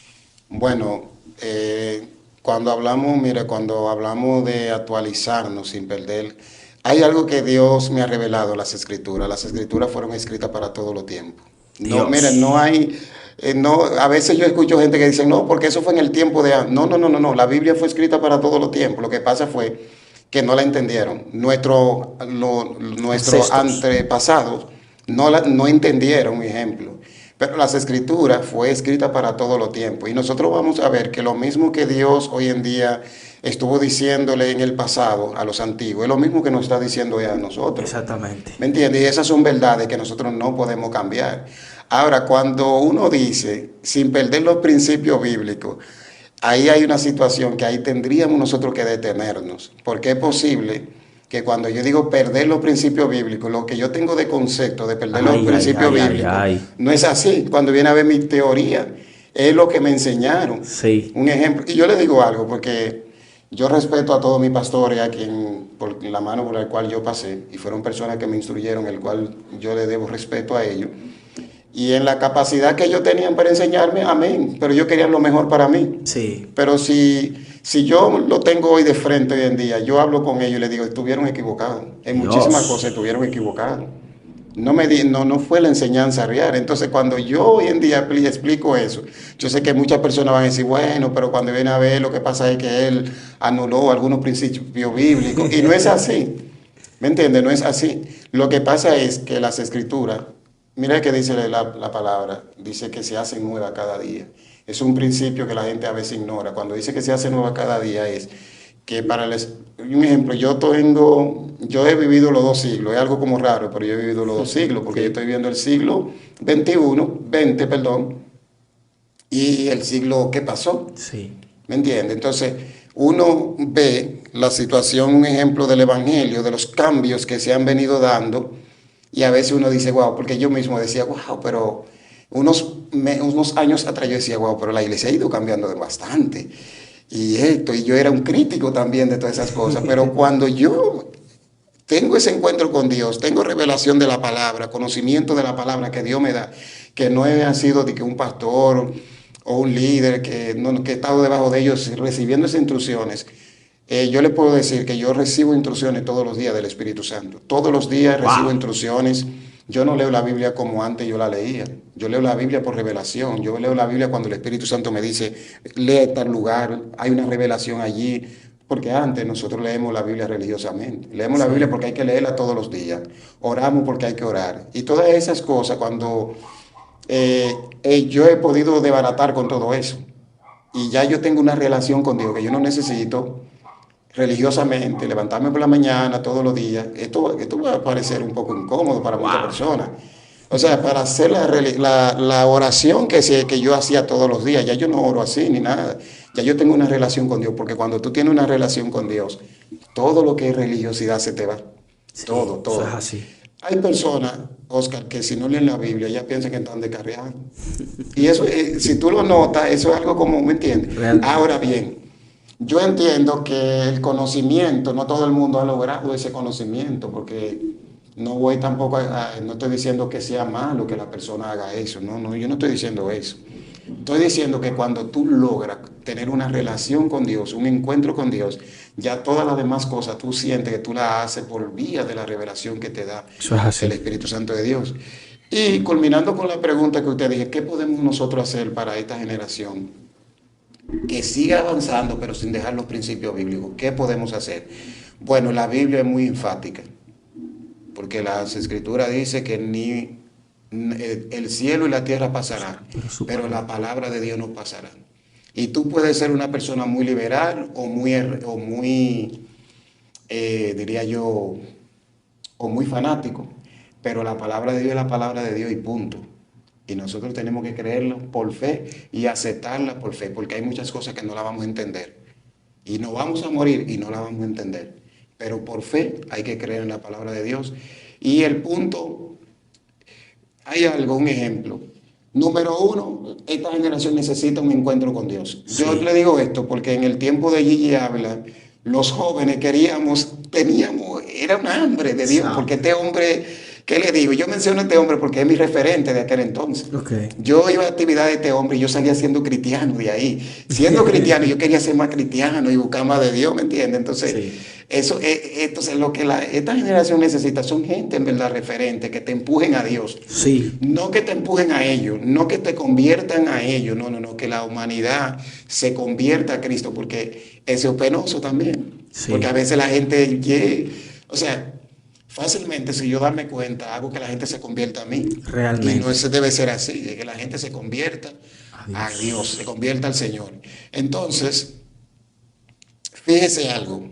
Bueno, cuando hablamos de actualizarnos sin perder, hay algo que Dios me ha revelado, las escrituras. Las escrituras fueron escritas para todos los tiempos. No, miren, Dios. no, a veces yo escucho gente que dice, no, porque eso fue en el tiempo de... No, no, no, no, no, la Biblia fue escrita para todos los tiempos. Lo que pasa fue que no la entendieron. Nuestros Ancestros. antepasados no entendieron, mi ejemplo. Pero las escrituras fue escrita para todos los tiempos. Y nosotros vamos a ver que lo mismo que Dios hoy en día estuvo diciéndole en el pasado a los antiguos, es lo mismo que nos está diciendo hoy a nosotros. Exactamente. ¿Me entiendes? Y esas son verdades que nosotros no podemos cambiar. Ahora, cuando uno dice, sin perder los principios bíblicos, ahí hay una situación que ahí tendríamos nosotros que detenernos, porque es posible que cuando yo digo perder los principios bíblicos, lo que yo tengo de concepto de perder los Ay, ay, principios ay, ay, bíblicos, ay. no es así. Cuando viene a ver mi teoría, es lo que me enseñaron. Sí. Un ejemplo, y yo le digo algo, porque yo respeto a todos mis pastores, a quien, por la mano por la cual yo pasé, y fueron personas que me instruyeron, el cual yo le debo respeto a ellos. Y en la capacidad que ellos tenían para enseñarme, amén. Pero yo quería lo mejor para mí. Sí. Pero si yo lo tengo hoy de frente hoy en día, yo hablo con ellos y les digo, estuvieron equivocados. En muchísimas cosas Dios. estuvieron equivocados. No fue la enseñanza real. Entonces, cuando yo hoy en día explico eso, yo sé que muchas personas van a decir, bueno, pero cuando viene a ver, lo que pasa es que él anuló algunos principios bíblicos. Y no es así. ¿Me entiendes? No es así. Lo que pasa es que las escrituras, mira que dice la palabra, dice que se hacen nueva cada día. Es un principio que la gente a veces ignora. Cuando dice que se hace nueva cada día es que un ejemplo, yo he vivido los dos siglos, es algo como raro, pero yo he vivido los dos siglos, porque yo Sí. estoy viviendo el siglo XX, perdón, y el siglo que pasó. Sí. ¿Me entiendes? Entonces, uno ve la situación, un ejemplo del Evangelio, de los cambios que se han venido dando, y a veces uno dice, wow, porque yo mismo decía, wow, pero unos años atrás yo decía, wow, pero la iglesia ha ido cambiando bastante. Y yo era un crítico también de todas esas cosas, pero cuando yo tengo ese encuentro con Dios, tengo revelación de la palabra, conocimiento de la palabra que Dios me da, que no ha sido de que un pastor o un líder que he estado debajo de ellos recibiendo esas instrucciones. Yo le puedo decir que yo recibo instrucciones todos los días del Espíritu Santo. Todos los días recibo Wow. instrucciones. Yo no leo la Biblia como antes yo la leía. Yo leo la Biblia por revelación. Yo leo la Biblia cuando el Espíritu Santo me dice, lee tal lugar, hay una revelación allí. Porque antes nosotros leemos la Biblia religiosamente. Leemos la Biblia Sí. porque hay que leerla todos los días. Oramos porque hay que orar. Y todas esas cosas, cuando yo he podido desbaratar con todo eso. Y ya yo tengo una relación con Dios que yo no necesito religiosamente levantarme por la mañana todos los días. Esto va a parecer un poco incómodo para muchas Wow. personas. O sea, para hacer la oración que yo hacía todos los días, ya yo no oro así ni nada. Ya yo tengo una relación con Dios, porque cuando tú tienes una relación con Dios, todo lo que es religiosidad se te va. Todo, Sí. Eso es todo. así. Hay personas, Oscar, que si no leen la Biblia ya piensan que están descarriados. Y eso, si tú lo notas, eso es algo como, ¿me entiendes? Realmente. Ahora bien, yo entiendo que el conocimiento, no todo el mundo ha logrado ese conocimiento, porque no voy tampoco no estoy diciendo que sea malo que la persona haga eso, no, no, yo no estoy diciendo eso. Estoy diciendo que cuando tú logras tener una relación con Dios, un encuentro con Dios, ya todas las demás cosas tú sientes que tú las haces por vía de la revelación que te da Eso es el así. Espíritu Santo de Dios. Y culminando con la pregunta que usted dije, ¿qué podemos nosotros hacer para esta generación que siga avanzando pero sin dejar los principios bíblicos? ¿Qué podemos hacer? Bueno, la Biblia es muy enfática, porque las escrituras dicen que ni el cielo y la tierra pasarán, Pero su pero la palabra. palabra de Dios no pasará. Y tú puedes ser una persona muy liberal o muy, diría yo, o muy fanático, pero la palabra de Dios es la palabra de Dios y punto. Y nosotros tenemos que creerlo por fe y aceptarla por fe, porque hay muchas cosas que no la vamos a entender. Y nos vamos a morir y no la vamos a entender. Pero por fe hay que creer en la palabra de Dios. Y el punto, hay algo, un ejemplo. Número uno, esta generación necesita un encuentro con Dios. Yo le Sí. digo esto porque en el tiempo de Gigi Ávila, los jóvenes era un hambre de Dios, porque Exacto. este hombre ¿Qué le digo? Yo menciono a este hombre porque es mi referente de aquel entonces. Ok. Yo iba a actividades de este hombre y yo salía siendo cristiano de ahí. Siendo cristiano, yo quería ser más cristiano y buscar más de Dios, ¿me entiendes? Entonces, Sí, eso, entonces lo que esta generación necesita son gente en verdad referente, que te empujen a Dios. sí, No que te empujen a ellos, no que te conviertan a ellos, no, que la humanidad se convierta a Cristo, porque eso es penoso también. Porque a sí, veces la gente, o sea, fácilmente si yo darme cuenta, hago que la gente se convierta a mí. Y no realmente. se debe ser así, de que la gente se convierta a Dios, se Adiós. convierta al Señor. Entonces, fíjese algo,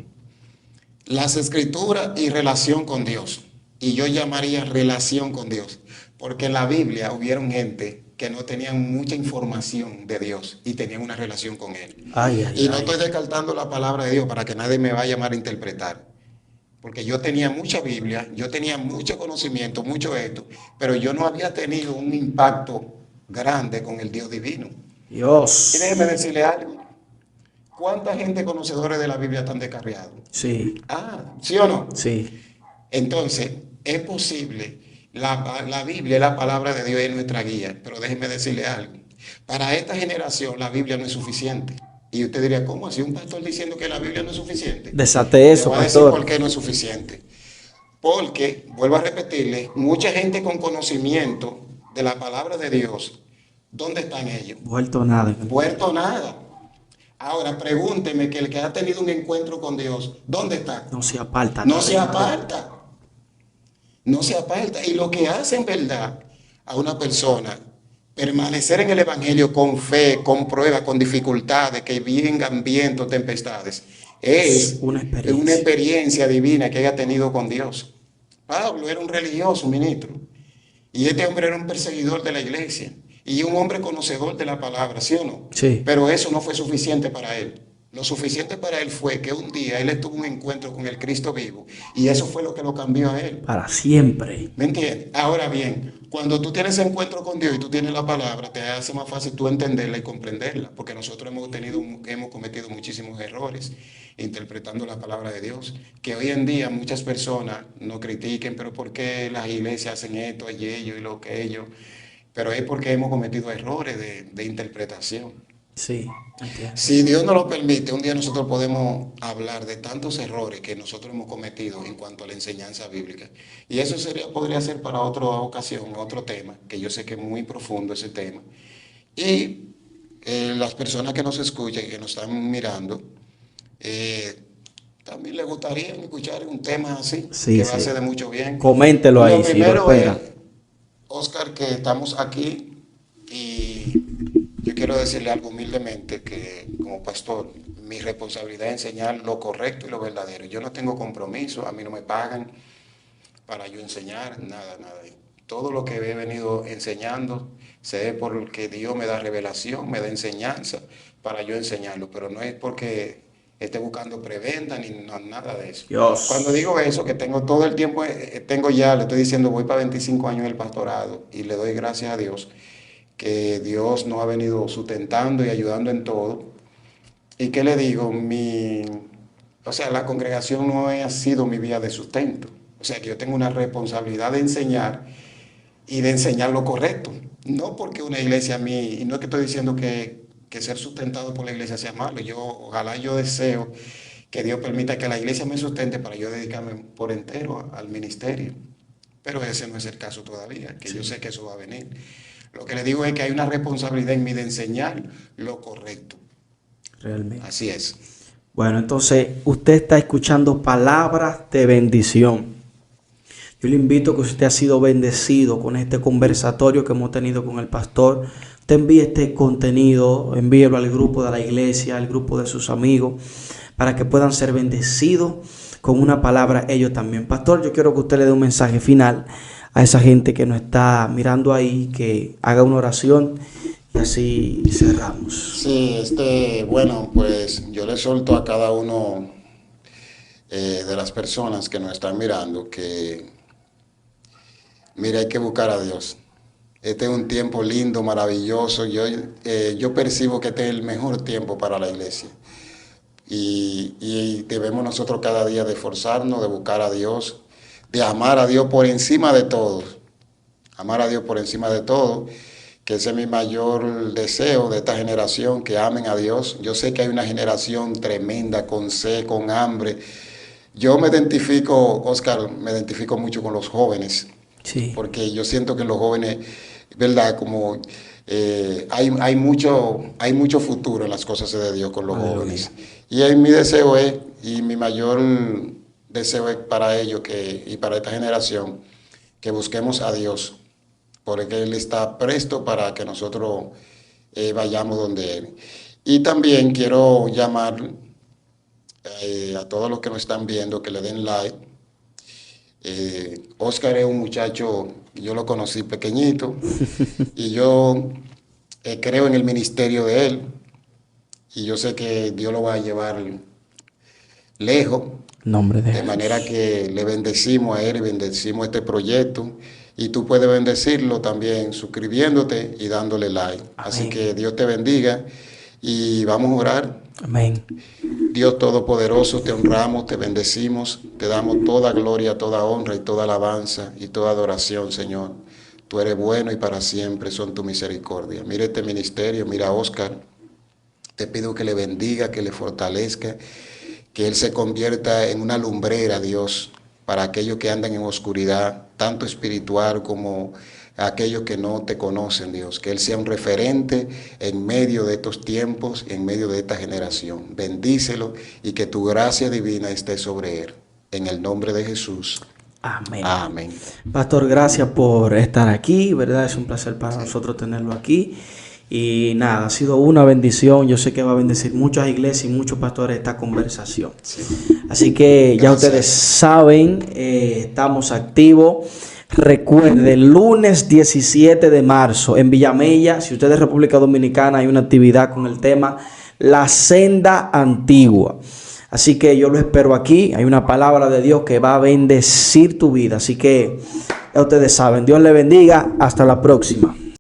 las escrituras y relación con Dios. Y yo llamaría relación con Dios. Porque en la Biblia hubieron gente que no tenían mucha información de Dios y tenían una relación con Él. Ay, ay, Y no estoy ay. descartando la palabra de Dios para que nadie me vaya a malinterpretar. Porque yo tenía mucha Biblia, yo tenía mucho conocimiento, mucho esto, pero yo no había tenido un impacto grande con el Dios divino. Y déjeme Dios. decirle algo. ¿Cuánta gente conocedores de la Biblia están descarriados? Sí, Ah, ¿sí o no? sí. Entonces, es posible. La Biblia es la palabra de Dios y es nuestra guía. Pero déjeme decirle algo. Para esta generación la Biblia no es suficiente. Y usted diría, ¿cómo así un pastor diciendo que la Biblia no es suficiente? Desate Le eso, voy a decir por pastor. qué no es suficiente. Porque, vuelvo a repetirle, mucha gente con conocimiento de la palabra de Dios, ¿dónde están ellos? Vuelto nada. Puerto nada. Ahora pregúnteme que el que ha tenido un encuentro con Dios, ¿dónde está? No se aparta No hasta se dentro. aparta, no se aparta. Y lo que hace en verdad a una persona permanecer en el Evangelio con fe, con prueba, con dificultades, que vengan vientos, tempestades, Es es una una experiencia. experiencia divina que haya tenido con Dios. Pablo era un religioso, ministro, y este hombre era un perseguidor de la iglesia y un hombre conocedor de la palabra, ¿sí o no? Sí, Pero eso no fue suficiente para él. Lo suficiente para él fue que un día él tuvo un encuentro con el Cristo vivo y eso fue lo que lo cambió a él. para siempre. ¿Me entiendes? Ahora bien, cuando tú tienes encuentro con Dios y tú tienes la palabra, te hace más fácil tú entenderla y comprenderla, porque nosotros hemos cometido muchísimos errores interpretando la palabra de Dios, que hoy en día muchas personas no critiquen, pero ¿por qué las iglesias hacen esto y ello y lo que ellos? Pero es porque hemos cometido errores de interpretación. Sí, entiendo. Si Dios nos lo permite, un día nosotros podemos hablar de tantos errores que nosotros hemos cometido en cuanto a la enseñanza bíblica. Y eso podría ser para otra ocasión, otro tema, que yo sé que es muy profundo ese tema. Y las personas que nos escuchan y que nos están mirando, eh, también les gustaría escuchar un tema así, Sí, que va a sí. ser de mucho bien. Coméntelo Lo ahí, si lo primero es, espera. Oscar, que estamos aquí y yo quiero decirle algo humildemente que como pastor, mi responsabilidad es enseñar lo correcto y lo verdadero. Yo no tengo compromiso, a mí no me pagan para yo enseñar, nada. Todo lo que he venido enseñando se ve porque Dios me da revelación, me da enseñanza para yo enseñarlo, pero no es porque esté buscando preventa ni nada de eso. Cuando Dios. digo eso, que tengo todo el tiempo, tengo ya, le estoy diciendo, voy para 25 años en el pastorado y le doy gracias a Dios que Dios nos ha venido sustentando y ayudando en todo. ¿Y qué le digo? O sea, la congregación no ha sido mi vía de sustento. O sea, que yo tengo una responsabilidad de enseñar y de enseñar lo correcto. No porque una iglesia a mí, y no es que estoy diciendo que ser sustentado por la iglesia sea malo. Ojalá yo deseo que Dios permita que la iglesia me sustente para yo dedicarme por entero al ministerio. Pero ese no es el caso todavía, que yo Sí, sé que eso va a venir. Lo que le digo es que hay una responsabilidad en mí de enseñar lo correcto. realmente. Así es. Bueno, entonces usted está escuchando palabras de bendición. Yo le invito a que usted ha sido bendecido con este conversatorio que hemos tenido con el pastor. Usted envíe este contenido, envíelo al grupo de la iglesia, al grupo de sus amigos, para que puedan ser bendecidos con una palabra ellos también. Pastor, yo quiero que usted le dé un mensaje final a esa gente que nos está mirando ahí, que haga una oración y así cerramos. Sí, bueno, pues yo le solto a cada uno de las personas que nos están mirando que, mira, hay que buscar a Dios. Este es un tiempo lindo, maravilloso. Yo percibo que este es el mejor tiempo para la iglesia. Y debemos nosotros cada día de esforzarnos, de buscar a Dios, de amar a Dios por encima de todo. Amar a Dios por encima de todo, que ese es mi mayor deseo de esta generación, que amen a Dios. Yo sé que hay una generación tremenda, con sed, con hambre. Yo me identifico, Oscar, me identifico mucho con los jóvenes, Sí. porque yo siento que los jóvenes, ¿verdad? Como hay mucho futuro en las cosas de Dios con los Aleluya. jóvenes. Y mi deseo es, y mi mayor deseo es para ellos y para esta generación, que busquemos a Dios, porque Él está presto para que nosotros vayamos donde Él. Y también quiero llamar a todos los que nos están viendo que le den like. Oscar es un muchacho, yo lo conocí pequeñito y yo creo en el ministerio de él y yo sé que Dios lo va a llevar lejos, Nombre de de Jesús. manera que le bendecimos a él y bendecimos este proyecto. Y tú puedes bendecirlo también suscribiéndote y dándole like. Así Amén. que Dios te bendiga y vamos a orar. Amén. Dios Todopoderoso, te honramos, te bendecimos, te damos toda gloria, toda honra y toda alabanza y toda adoración, Señor. Tú eres bueno y para siempre son tu misericordia. Mira este ministerio, mira a Oscar. Te pido que le bendiga, que le fortalezca, que él se convierta en una lumbrera, Dios, para aquellos que andan en oscuridad, tanto espiritual como aquellos que no te conocen, Dios. Que él sea un referente en medio de estos tiempos, en medio de esta generación. Bendícelo y que tu gracia divina esté sobre él. En el nombre de Jesús. Amén. Amén. Pastor, gracias por estar aquí, ¿verdad? Es un placer para nosotros tenerlo aquí. Y nada, ha sido una bendición. Yo sé que va a bendecir muchas iglesias y muchos pastores esta conversación. Sí. Así que ya Gracias. ustedes saben, estamos activos. Recuerden, lunes 17 de marzo en Villamella, si usted es de República Dominicana, hay una actividad con el tema La Senda Antigua. Así que yo lo espero aquí. Hay una palabra de Dios que va a bendecir tu vida. Así que ya ustedes saben, Dios le bendiga. Hasta la próxima.